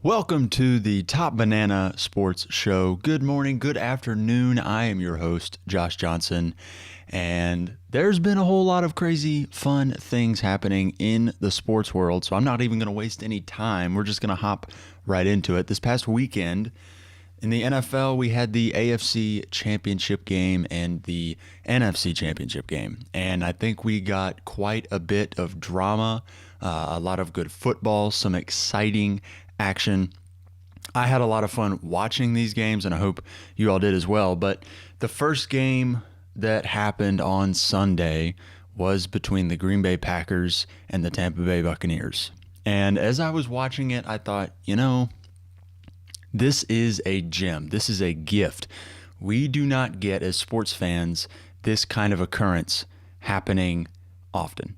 Welcome to the Top Banana Sports Show. Good morning, good afternoon. I am your host, Josh Johnson, and there's been a whole lot of crazy, fun things happening in the sports world, so I'm not even going to waste any time. We're just going to hop right into it. This past weekend in the NFL, we had the AFC Championship game and the NFC Championship game, and I think we got quite a bit of drama, a lot of good football, some exciting action. I had a lot of fun watching these games, and I hope you all did as well. But the first game that happened on Sunday was between the Green Bay Packers and the Tampa Bay Buccaneers. And as I was watching it, I thought, this is a gem. This is a gift. We do not get, as sports fans, this kind of occurrence happening often.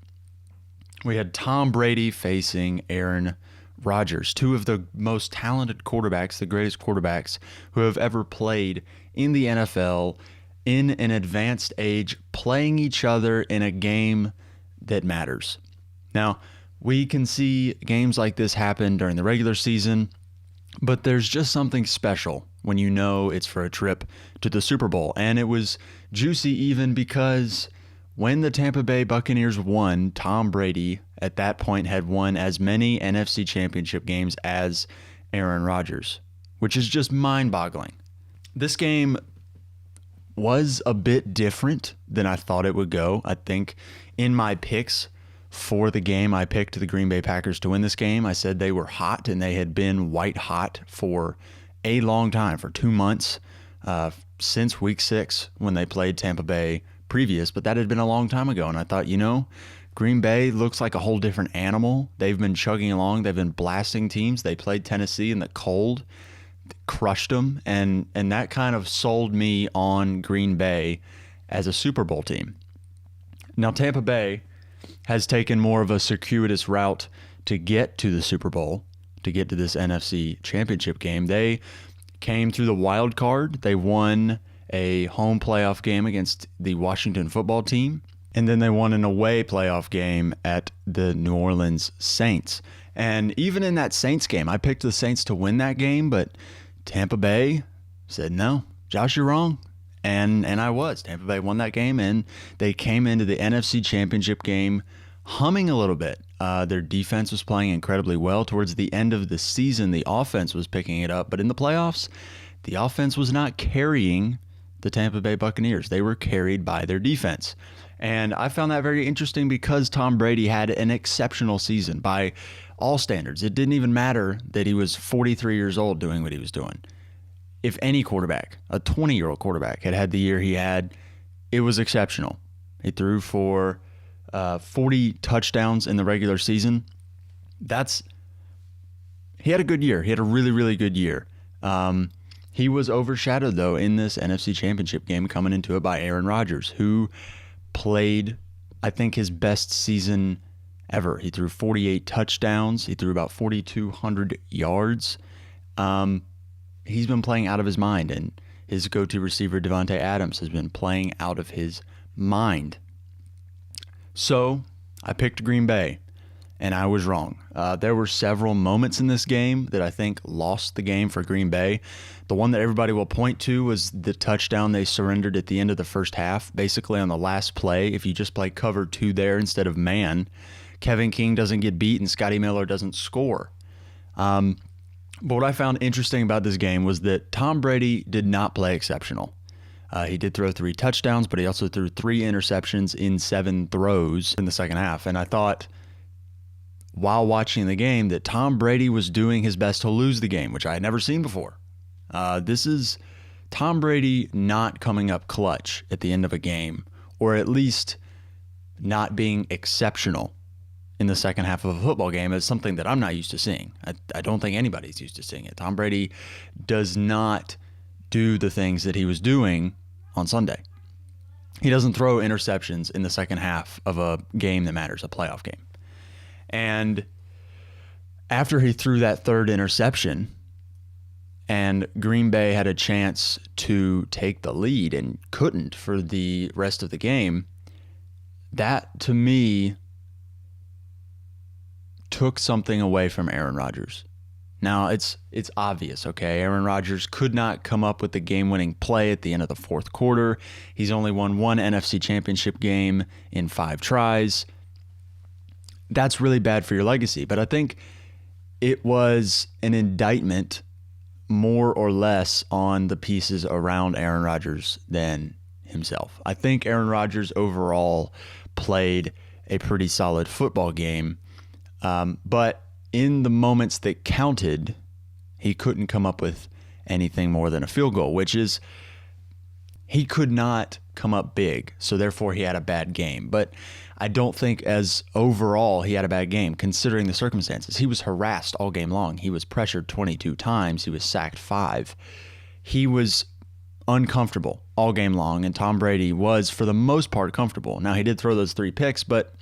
We had Tom Brady facing Aaron Rodgers, two of the most talented quarterbacks, the greatest quarterbacks who have ever played in the NFL in an advanced age, playing each other in a game that matters. Now, we can see games like this happen during the regular season, but there's just something special when you know it's for a trip to the Super Bowl. And it was juicy even because when the Tampa Bay Buccaneers won, Tom Brady at that point had won as many NFC Championship games as Aaron Rodgers, which is just mind-boggling. This game was a bit different than I thought it would go. I think in my picks for the game, I picked the Green Bay Packers to win this game. I said they were hot, and they had been white hot for a long time, for 2 months, since week 6 when they played Tampa Bay previous, but that had been a long time ago. And I thought, Green Bay looks like a whole different animal. They've been chugging along. They've been blasting teams. They played Tennessee in the cold, crushed them, and that kind of sold me on Green Bay as a Super Bowl team. Now, Tampa Bay has taken more of a circuitous route to get to the Super Bowl, to get to this NFC Championship game. They came through the wild card. They won a home playoff game against the Washington football team, and then they won an away playoff game at the New Orleans Saints. And even in that Saints game, I picked the Saints to win that game, but Tampa Bay said, no, Josh, you're wrong. And I was. Tampa Bay won that game, and they came into the NFC Championship game humming a little bit. Their defense was playing incredibly well. Towards the end of the season, the offense was picking it up, but in the playoffs, the offense was not carrying the Tampa Bay Buccaneers. They were carried by their defense. And I found that very interesting because Tom Brady had an exceptional season by all standards. It didn't even matter that he was 43 years old doing what he was doing. If any quarterback, a 20-year-old quarterback, had the year he had, it was exceptional. He threw for 40 touchdowns in the regular season. He had a good year. He had a really, really good year. He was overshadowed, though, in this NFC Championship game coming into it by Aaron Rodgers, who played, I think, his best season ever. He threw 48 touchdowns. He threw about 4,200 yards. He's been playing out of his mind, and his go-to receiver, Devontae Adams, has been playing out of his mind. So I picked Green Bay, and I was wrong. There were several moments in this game that I think lost the game for Green Bay. The one that everybody will point to was the touchdown they surrendered at the end of the first half. Basically on the last play, if you just play cover 2 there instead of man, Kevin King doesn't get beat and Scotty Miller doesn't score. But what I found interesting about this game was that Tom Brady did not play exceptional. He did throw 3 touchdowns, but he also threw 3 interceptions in 7 throws in the second half. And I thought, while watching the game, that Tom Brady was doing his best to lose the game, which I had never seen before. This is Tom Brady not coming up clutch at the end of a game, or at least not being exceptional in the second half of a football game is something that I'm not used to seeing. I don't think anybody's used to seeing it. Tom Brady does not do the things that he was doing on Sunday. He doesn't throw interceptions in the second half of a game that matters, a playoff game. And after he threw that 3rd interception and Green Bay had a chance to take the lead and couldn't for the rest of the game, that to me took something away from Aaron Rodgers. Now, it's obvious, okay? Aaron Rodgers could not come up with the game-winning play at the end of the fourth quarter. He's only won one NFC championship game in 5 tries. That's really bad for your legacy. But I think it was an indictment more or less on the pieces around Aaron Rodgers than himself. I think Aaron Rodgers overall played a pretty solid football game, but in the moments that counted, he couldn't come up with anything more than a field goal, which is he could not come up big, so therefore he had a bad game. But I don't think as overall he had a bad game, considering the circumstances. He was harassed all game long. He was pressured 22 times. He was sacked 5. He was uncomfortable all game long, and Tom Brady was, for the most part, comfortable. Now, he did throw those 3 picks, but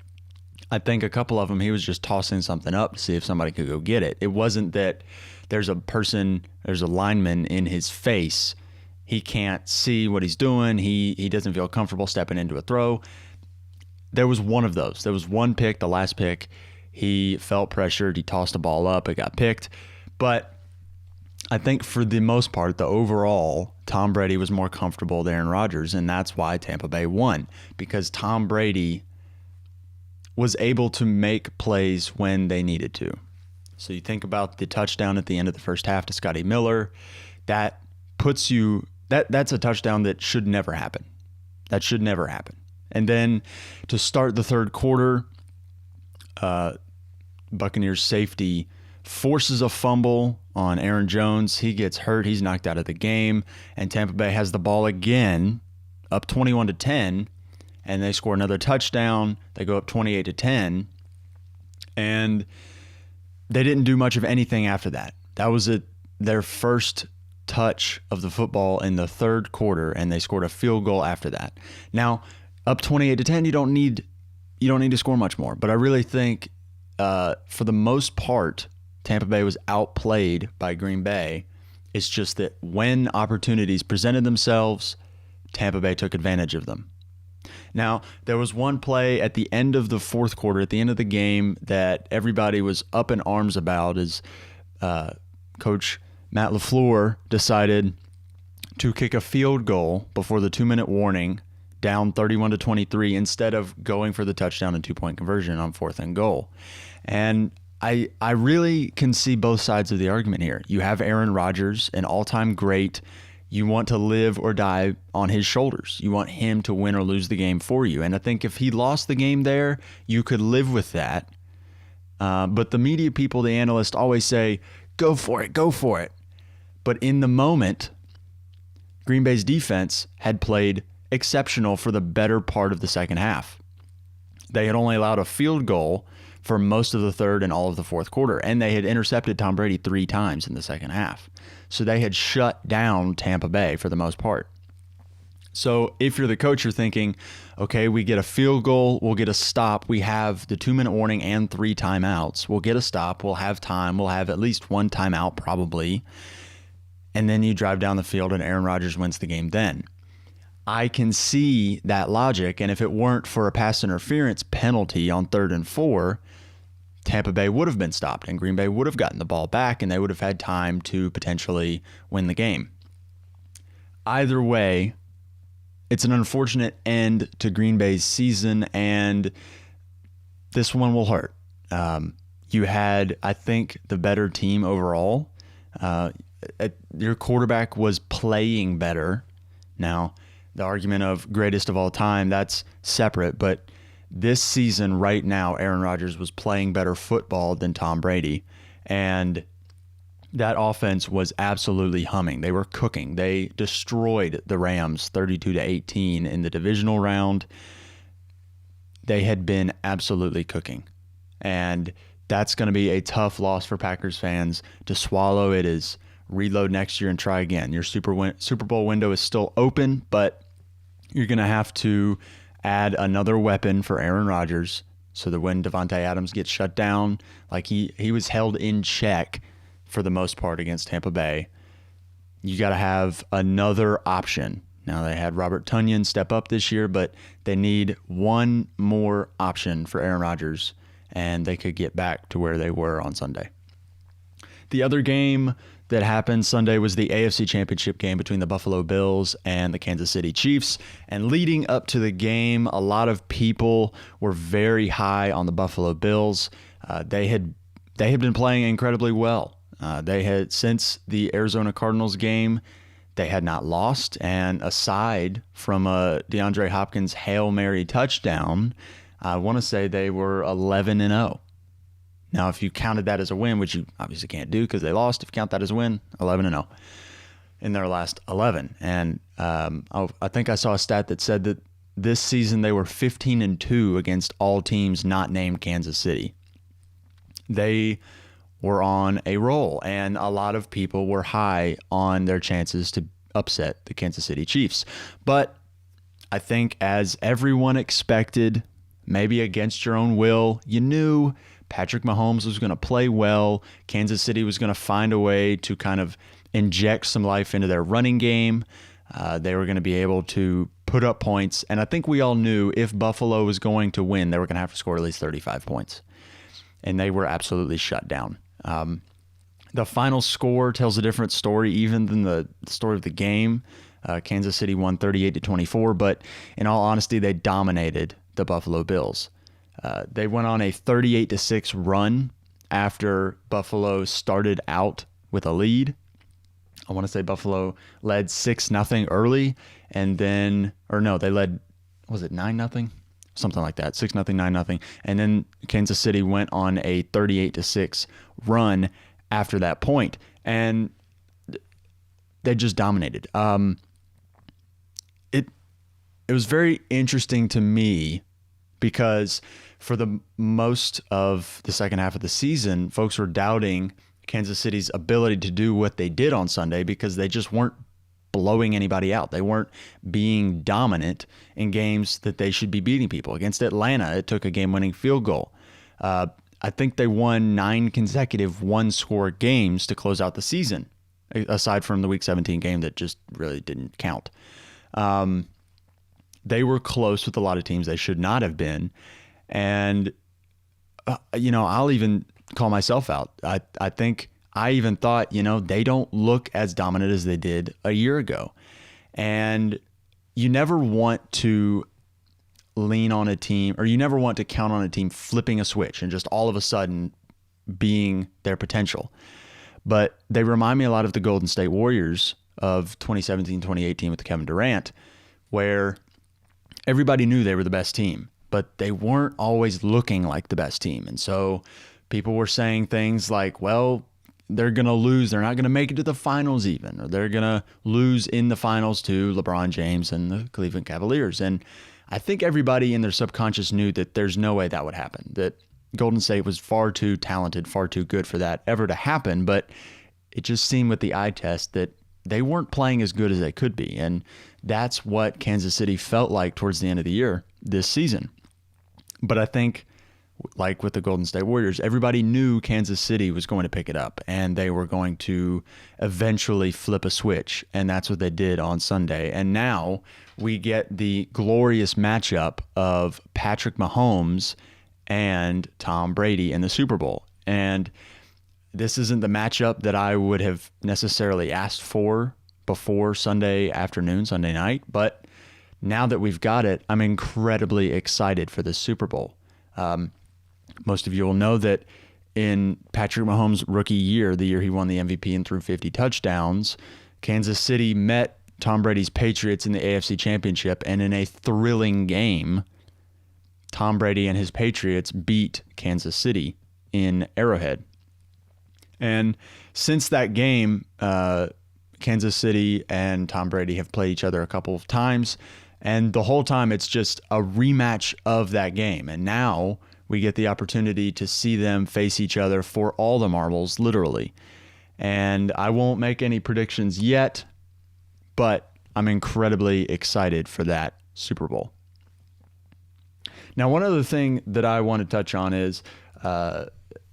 I think a couple of them he was just tossing something up to see if somebody could go get it. It wasn't that there's a lineman in his face. He can't see what he's doing. He doesn't feel comfortable stepping into a throw. There was one of those. There was one pick, the last pick. He felt pressured. He tossed the ball up. It got picked. But I think for the most part, the overall, Tom Brady was more comfortable than Aaron Rodgers, and that's why Tampa Bay won, because Tom Brady was able to make plays when they needed to. So you think about the touchdown at the end of the first half to Scotty Miller. That puts you that's a touchdown that should never happen. That should never happen. And then to start the third quarter, Buccaneers safety forces a fumble on Aaron Jones. He gets hurt. He's knocked out of the game. And Tampa Bay has the ball again, up 21-10. And they score another touchdown. They go up 28-10. And they didn't do much of anything after that. That was their first touch of the football in the third quarter, and they scored a field goal after that. Now, up 28-10, you don't need to score much more. But I really think, for the most part, Tampa Bay was outplayed by Green Bay. It's just that when opportunities presented themselves, Tampa Bay took advantage of them. Now, there was one play at the end of the fourth quarter, at the end of the game, that everybody was up in arms about as Coach Matt LaFluer decided to kick a field goal before the 2-minute warning, down 31-23, instead of going for the touchdown and 2-point conversion on 4th and goal. And I really can see both sides of the argument here. You have Aaron Rodgers, an all-time great. You want to live or die on his shoulders. You want him to win or lose the game for you. And I think if he lost the game there, you could live with that. But the media people, the analysts, always say, go for it, go for it. But in the moment, Green Bay's defense had played exceptional for the better part of the second half. They had only allowed a field goal for most of the third and all of the fourth quarter, and they had intercepted Tom Brady 3 times in the second half. So they had shut down Tampa Bay for the most part. So if you're the coach, you're thinking, okay, we get a field goal, we'll get a stop. We have the 2-minute warning and 3 timeouts. We'll get a stop, we'll have time, we'll have at least 1 timeout probably. And then you drive down the field and Aaron Rodgers wins the game then. I can see that logic, and if it weren't for a pass interference penalty on 3rd and 4, Tampa Bay would have been stopped and Green Bay would have gotten the ball back and they would have had time to potentially win the game. Either way, it's an unfortunate end to Green Bay's season, and this one will hurt. You had, I think, the better team overall. Your quarterback was playing better. Now, the argument of greatest of all time, that's separate, but this season right now, Aaron Rodgers was playing better football than Tom Brady, and that offense was absolutely humming. They were cooking. They destroyed the Rams 32-18 in the divisional round. They had been absolutely cooking, and that's going to be a tough loss for Packers fans to swallow. It is reload next year and try again. Your Super Bowl window is still open, but you're going to have to add another weapon for Aaron Rodgers so that when Devontae Adams gets shut down, like he was held in check for the most part against Tampa Bay, you got to have another option. Now, they had Robert Tonyan step up this year, but they need one more option for Aaron Rodgers, and they could get back to where they were on Sunday. The other game that happened Sunday was the AFC Championship game between the Buffalo Bills and the Kansas City Chiefs. And leading up to the game, a lot of people were very high on the Buffalo Bills. They had been playing incredibly well. They had, since the Arizona Cardinals game, they had not lost. And aside from a DeAndre Hopkins Hail Mary touchdown, I want to say they were 11-0. Now, if you counted that as a win, which you obviously can't do because they lost, if you count that as a win, 11-0 in their last 11. And I think I saw a stat that said that this season they were 15-2 against all teams not named Kansas City. They were on a roll, and a lot of people were high on their chances to upset the Kansas City Chiefs. But I think, as everyone expected, maybe against your own will, you knew Patrick Mahomes was going to play well. Kansas City was going to find a way to kind of inject some life into their running game. They were going to be able to put up points. And I think we all knew if Buffalo was going to win, they were going to have to score at least 35 points. And they were absolutely shut down. The final score tells a different story even than the story of the game. Kansas City won 38-24, but in all honesty, they dominated the Buffalo Bills. They went on a 38-6 run after Buffalo started out with a lead. I want to say Buffalo led 6-0 early, and then, or no, they led, was it 9-0? Something like that, 6-0, 9-0. And then Kansas City went on a 38-6 run after that point, and they just dominated. It was very interesting to me because for the most of the second half of the season, folks were doubting Kansas City's ability to do what they did on Sunday because they just weren't blowing anybody out. They weren't being dominant in games that they should be beating people. Against Atlanta, it took a game-winning field goal. I think they won 9 consecutive one-score games to close out the season, aside from the Week 17 game that just really didn't count. They were close with a lot of teams they should not have been. And, I'll even call myself out. I think I even thought, they don't look as dominant as they did a year ago. And you never want to lean on a team, or you never want to count on a team flipping a switch and just all of a sudden being their potential. But they remind me a lot of the Golden State Warriors of 2017, 2018 with Kevin Durant, where everybody knew they were the best team, but they weren't always looking like the best team. And so people were saying things like, well, they're going to lose. They're not going to make it to the finals even, or they're going to lose in the finals to LeBron James and the Cleveland Cavaliers. And I think everybody in their subconscious knew that there's no way that would happen, that Golden State was far too talented, far too good for that ever to happen. But it just seemed with the eye test that they weren't playing as good as they could be. And that's what Kansas City felt like towards the end of the year this season. But I think, like with the Golden State Warriors, everybody knew Kansas City was going to pick it up and they were going to eventually flip a switch. And that's what they did on Sunday. And now we get the glorious matchup of Patrick Mahomes and Tom Brady in the Super Bowl. And this isn't the matchup that I would have necessarily asked for before Sunday afternoon, Sunday night. But now that we've got it, I'm incredibly excited for this Super Bowl. Most of you will know that in Patrick Mahomes' rookie year, the year he won the MVP and threw 50 touchdowns, Kansas City met Tom Brady's Patriots in the AFC Championship, and in a thrilling game, Tom Brady and his Patriots beat Kansas City in Arrowhead. And since that game, Kansas City and Tom Brady have played each other a couple of times, and the whole time it's just a rematch of that game. And now we get the opportunity to see them face each other for all the marbles, literally. And I won't make any predictions yet, but I'm incredibly excited for that Super Bowl. Now, one other thing that I want to touch on is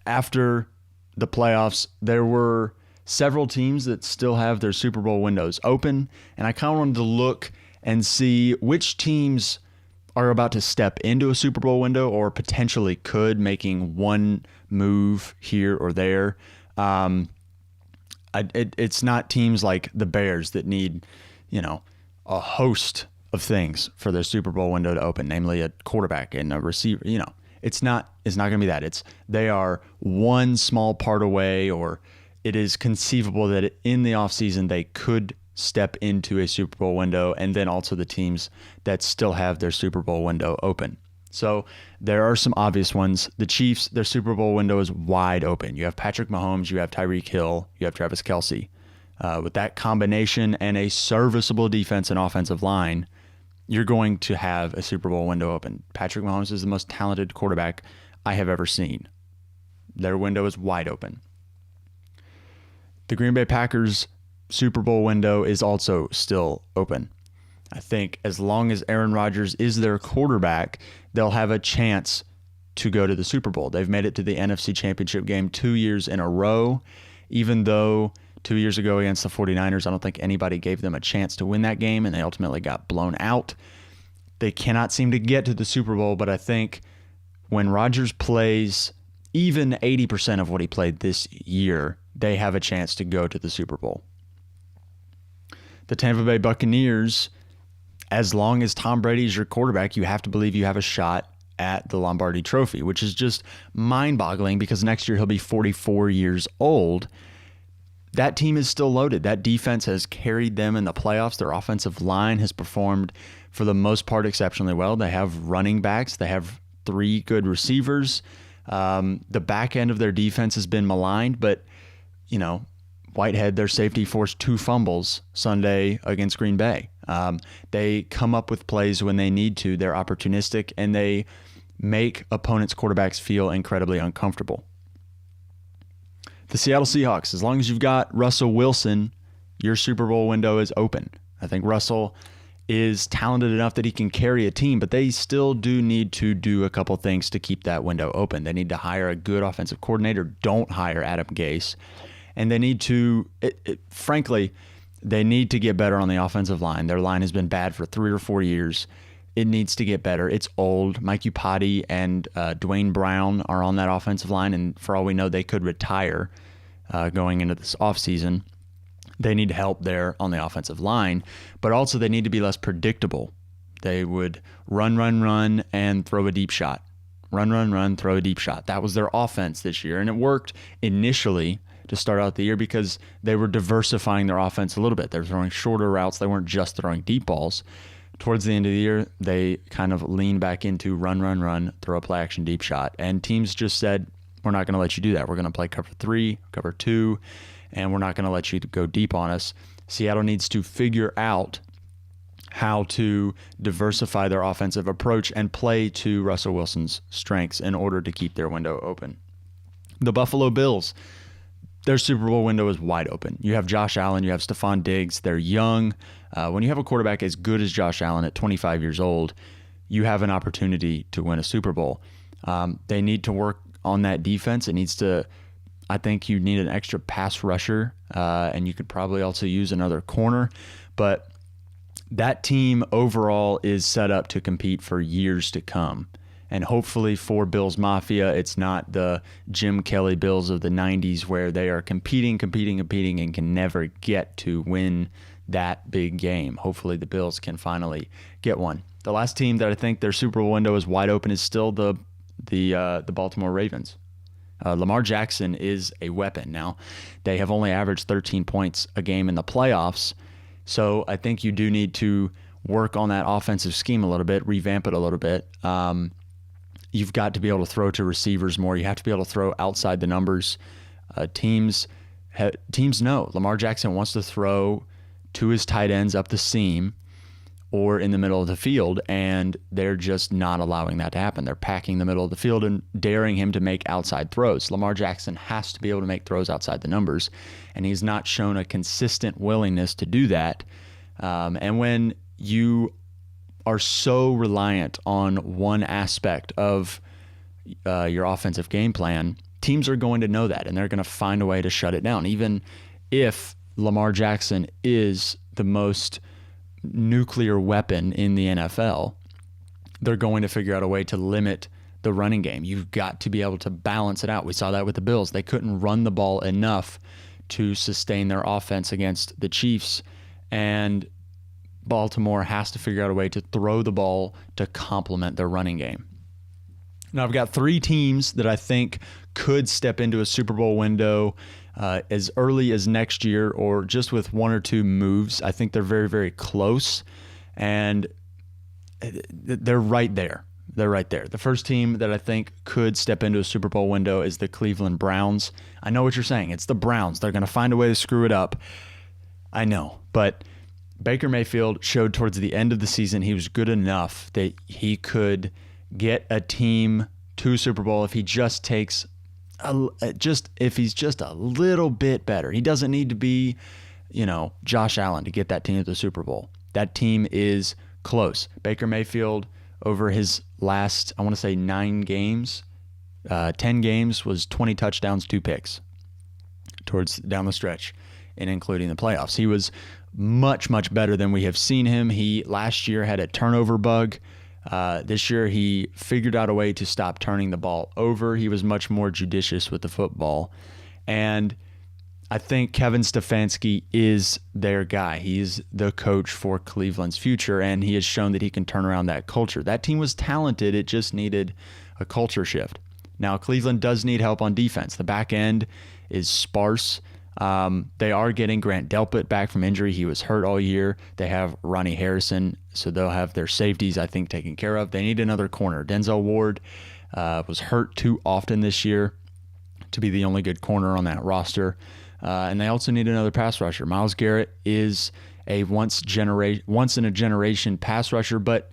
after the playoffs, there were several teams that still have their Super Bowl windows open, and I kind of wanted to look and see which teams are about to step into a Super Bowl window or potentially could, making one move here or there. It's not teams like the Bears that need, a host of things for their Super Bowl window to open, namely a quarterback and a receiver. It's not going to be that. They are one small part away, or it is conceivable that in the offseason they could step into a Super Bowl window, and then also the teams that still have their Super Bowl window open. So there are some obvious ones. The Chiefs, their Super Bowl window is wide open. You have Patrick Mahomes, you have Tyreek Hill, you have Travis Kelce. With that combination and a serviceable defense and offensive line, you're going to have a Super Bowl window open. Patrick Mahomes is the most talented quarterback I have ever seen. Their window is wide open. The Green Bay Packers Super Bowl window is also still open. I think as long as Aaron Rodgers is their quarterback, they'll have a chance to go to the Super Bowl. They've made it to the NFC Championship game 2 years in a row, even though 2 years ago against the 49ers, I don't think anybody gave them a chance to win that game, and they ultimately got blown out. They cannot seem to get to the Super Bowl, but I think when Rodgers plays even 80% of what he played this year, they have a chance to go to the Super Bowl. The Tampa Bay Buccaneers, as long as Tom Brady is your quarterback, you have to believe you have a shot at the Lombardi Trophy, which is just mind-boggling because next year he'll be 44 years old. That team is still loaded. That defense has carried them in the playoffs. Their offensive line has performed, for the most part, exceptionally well. They have running backs. They have 3 good receivers. The back end of their defense has been maligned, but, Whitehead, their safety, forced 2 fumbles Sunday against Green Bay. They come up with plays when they need to. They're opportunistic, and they make opponents' quarterbacks feel incredibly uncomfortable. The Seattle Seahawks, as long as you've got Russell Wilson, your Super Bowl window is open. I think Russell is talented enough that he can carry a team, but they still do need to do a couple things to keep that window open. They need to hire a good offensive coordinator. Don't hire Adam Gase. And they need to, frankly, they need to get better on the offensive line. Their line has been bad for 3 or 4 years. It needs to get better. It's old. Mike Upati and Dwayne Brown are on that offensive line, and for all we know, they could retire going into this offseason. They need help there on the offensive line, but also they need to be less predictable. They would run, and throw a deep shot. Run, throw a deep shot. That was their offense this year, and it worked initially to start out the year because they were diversifying their offense a little bit. They were throwing shorter routes. They weren't just throwing deep balls. Towards the end of the year, they kind of leaned back into run, throw a play action deep shot. And teams just said, we're not going to let you do that. We're going to play cover 3, cover 2, and we're not going to let you go deep on us. Seattle needs to figure out how to diversify their offensive approach and play to Russell Wilson's strengths in order to keep their window open. The Buffalo Bills, their Super Bowl window is wide open. You have Josh Allen, you have Stephon Diggs. They're young. When you have a quarterback as good as Josh Allen at 25 years old, you have an opportunity to win a Super Bowl. They need to work on that defense. I think you need an extra pass rusher, and you could probably also use another corner. But that team overall is set up to compete for years to come. And hopefully for Bills Mafia, it's not the Jim Kelly Bills of the 90s where they are competing, and can never get to win that big game. Hopefully the Bills can finally get one. The last team that I think their Super Bowl window is wide open is still the Baltimore Ravens. Lamar Jackson is a weapon. Now, they have only averaged 13 points a game in the playoffs, so I think you do need to work on that offensive scheme a little bit, revamp it a little bit. You've got to be able to throw to receivers more. You have to be able to throw outside the numbers. Teams know Lamar Jackson wants to throw to his tight ends up the seam or in the middle of the field, and they're just not allowing that to happen. They're packing the middle of the field and daring him to make outside throws. Lamar Jackson has to be able to make throws outside the numbers, and he's not shown a consistent willingness to do that. And when you are so reliant on one aspect of your offensive game plan, teams are going to know that, and they're going to find a way to shut it down. Even if Lamar Jackson is the most nuclear weapon in the NFL, they're going to figure out a way to limit the running game. You've got to be able to balance it out. We saw that with the Bills. They couldn't run the ball enough to sustain their offense against the Chiefs, and Baltimore has to figure out a way to throw the ball to complement their running game. Now, I've got 3 teams that I think could step into a Super Bowl window as early as next year, or just with 1 or 2 moves. I think they're very, very close, and they're right there. They're right there. The first team that I think could step into a Super Bowl window is the Cleveland Browns. I know what you're saying. It's the Browns. They're going to find a way to screw it up. I know, but Baker Mayfield showed towards the end of the season he was good enough that he could get a team to Super Bowl if he just takes if he's just a little bit better. He doesn't need to be, Josh Allen to get that team to the Super Bowl. That team is close. Baker Mayfield, over his last, I want to say 9 games, 10 games, was 20 touchdowns, 2 picks towards down the stretch, and including the playoffs. He was much, much better than we have seen him. He last year had a turnover bug. This year he figured out a way to stop turning the ball over. He was much more judicious with the football. And I think Kevin Stefanski is their guy. He's the coach for Cleveland's future, and he has shown that he can turn around that culture. That team was talented. It just needed a culture shift. Now, Cleveland does need help on defense. The back end is sparse. They are getting Grant Delpit back from injury. He was hurt all year. They have Ronnie Harrison, so they'll have their safeties, I think, taken care of. They need another corner. Denzel Ward was hurt too often this year to be the only good corner on that roster. And they also need another pass rusher. Myles Garrett is a once in a generation pass rusher, but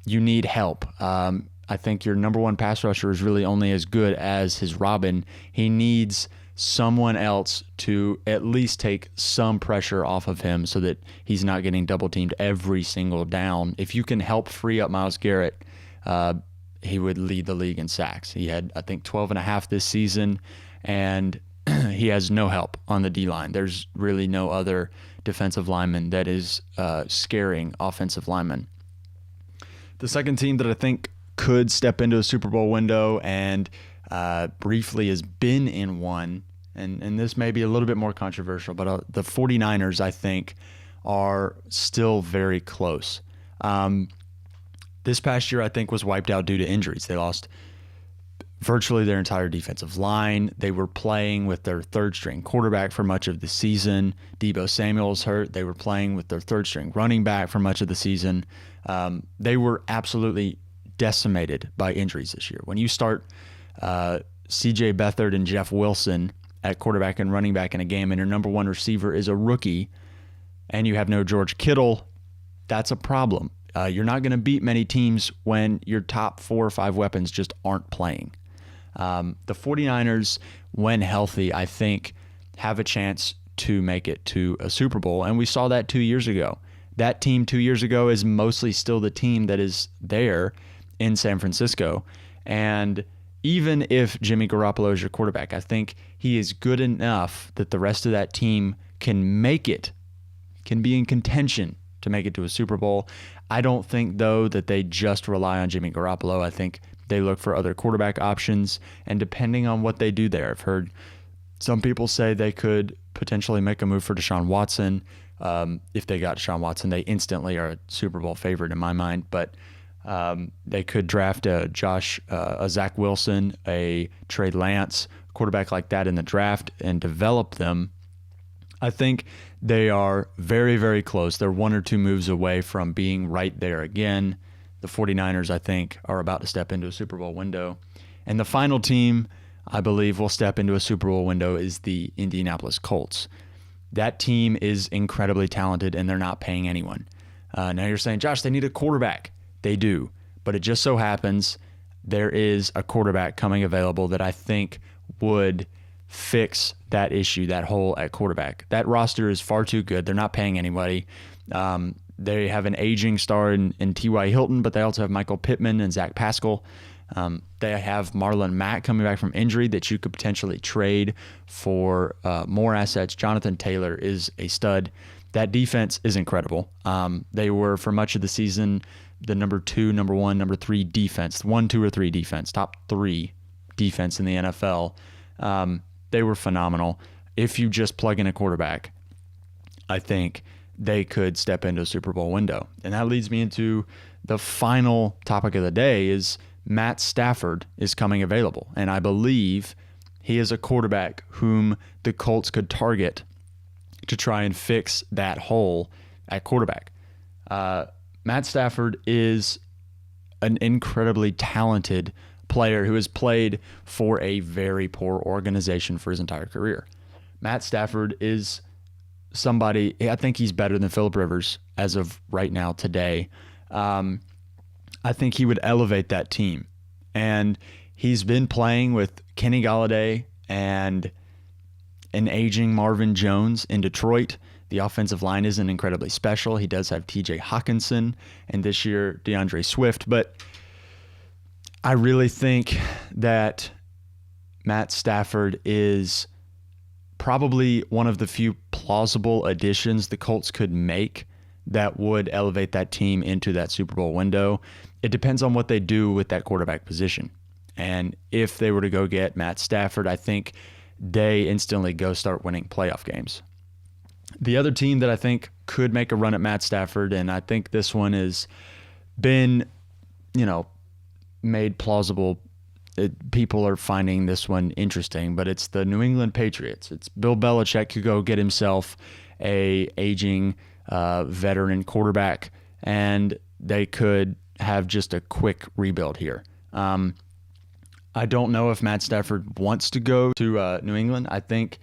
you need help. I think your number 1 pass rusher is really only as good as his Robin. He needs someone else to at least take some pressure off of him so that he's not getting double teamed every single down. If you can help free up Myles Garrett, he would lead the league in sacks. He had, I think, 12.5 this season, and he has no help on the D-line. There's really no other defensive lineman that is scaring offensive linemen. The second team that I think could step into a Super Bowl window and briefly has been in one, and this may be a little bit more controversial, but the 49ers, I think, are still very close. This past year, I think, was wiped out due to injuries. They lost virtually their entire defensive line. They were playing with their third-string quarterback for much of the season. Deebo Samuel's hurt. They were playing with their third-string running back for much of the season. They were absolutely decimated by injuries this year. When you start C.J. Beathard and Jeff Wilson at quarterback and running back in a game, and your number 1 receiver is a rookie, and you have no George Kittle, that's a problem. You're not going to beat many teams when your top 4 or 5 weapons just aren't playing. The 49ers, when healthy, I think, have a chance to make it to a Super Bowl, and we saw that 2 years ago. That team 2 years ago is mostly still the team that is there in San Francisco, and even if Jimmy Garoppolo is your quarterback, I think he is good enough that the rest of that team can make it, can be in contention to make it to a Super Bowl. I don't think, though, that they just rely on Jimmy Garoppolo. I think they look for other quarterback options, and depending on what they do there, I've heard some people say they could potentially make a move for Deshaun Watson. If they got Deshaun Watson, they instantly are a Super Bowl favorite in my mind, but they could draft a Zach Wilson, a Trey Lance, quarterback like that in the draft and develop them. I think they are very, very close. They're 1 or 2 moves away from being right there again. The 49ers, I think, are about to step into a Super Bowl window. And the final team I believe will step into a Super Bowl window is the Indianapolis Colts. That team is incredibly talented, and they're not paying anyone. Now you're saying, Josh, they need a quarterback. They do. But it just so happens there is a quarterback coming available that I think would fix that issue, that hole at quarterback. That roster is far too good. They're not paying anybody. They have an aging star in T.Y. Hilton, but they also have Michael Pittman and Zach Pascal. They have Marlon Mack coming back from injury that you could potentially trade for more assets. Jonathan Taylor is a stud. That defense is incredible. They were, for much of the season, the number 2, number 1, number 3 defense, 1, 2, or 3 defense, top 3 defense in the NFL. They were phenomenal. if you just plug in a quarterback, I think they could step into a Super Bowl window. And that leads me into the final topic of the day is Matt Stafford is coming available. And I believe he is a quarterback whom the Colts could target to try and fix that hole at quarterback. Matt Stafford is an incredibly talented player who has played for a very poor organization for his entire career. Matt Stafford is somebody, I think he's better than Phillip Rivers as of right now today. I think he would elevate that team. And he's been playing with Kenny Golladay and an aging Marvin Jones in Detroit. The offensive line isn't incredibly special. He does have TJ Hawkinson and this year DeAndre Swift. But I really think that Matt Stafford is probably one of the few plausible additions the Colts could make that would elevate that team into that Super Bowl window. It depends on what they do with that quarterback position. And if they were to go get Matt Stafford, I think they instantly go start winning playoff games. The other team that I think could make a run at Matt Stafford, and I think this one has been, made plausible. People are finding this one interesting, but it's the New England Patriots. It's Bill Belichick could go get himself a aging veteran quarterback, and they could have just a quick rebuild here. I don't know if Matt Stafford wants to go to New England. I think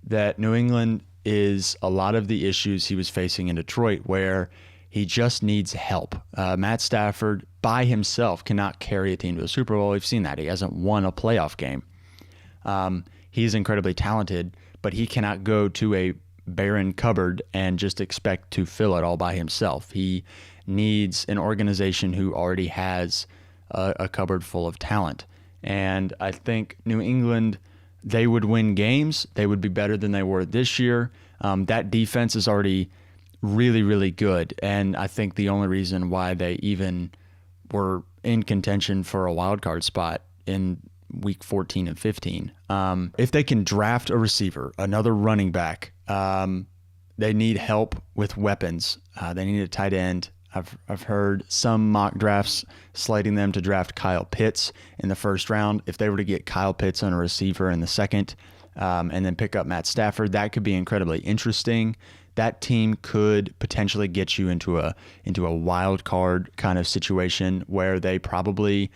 that New England is a lot of the issues he was facing in Detroit, where he just needs help. Matt Stafford by himself cannot carry a team to a Super Bowl. We've seen that. He hasn't won a playoff game. He's incredibly talented, but he cannot go to a barren cupboard and just expect to fill it all by himself. He needs an organization who already has a cupboard full of talent. And I think New England, they would win games. They would be better than they were this year. That defense is already really, really good. And I think the only reason why they even were in contention for a wild card spot in week 14 and 15. If they can draft a receiver, another running back, they need help with weapons. They need a tight end. I've heard some mock drafts slating them to draft Kyle Pitts in the first round. If they were to get Kyle Pitts on a receiver in the second, and then pick up Matt Stafford, that could be incredibly interesting. That team could potentially get you into a wild card kind of situation where they probably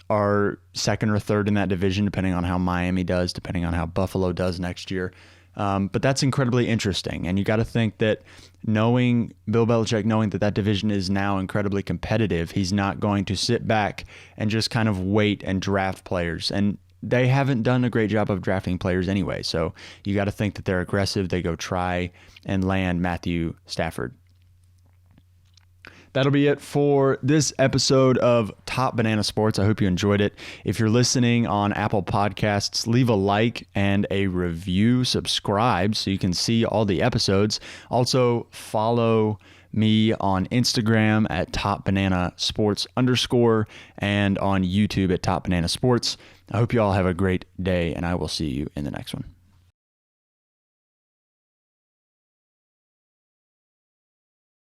are second or third in that division, depending on how Miami does, depending on how Buffalo does next year. But that's incredibly interesting. And you got to think that knowing Bill Belichick, knowing that division is now incredibly competitive, he's not going to sit back and just kind of wait and draft players. And they haven't done a great job of drafting players anyway. So you got to think that they're aggressive. They go try and land Matthew Stafford. That'll be it for this episode of Top Banana Sports. I hope you enjoyed it. If you're listening on Apple Podcasts, leave a like and a review, subscribe so you can see all the episodes. Also, follow me on Instagram at TopBananaSports_ and on YouTube at Top Banana Sports. I hope you all have a great day, and I will see you in the next one.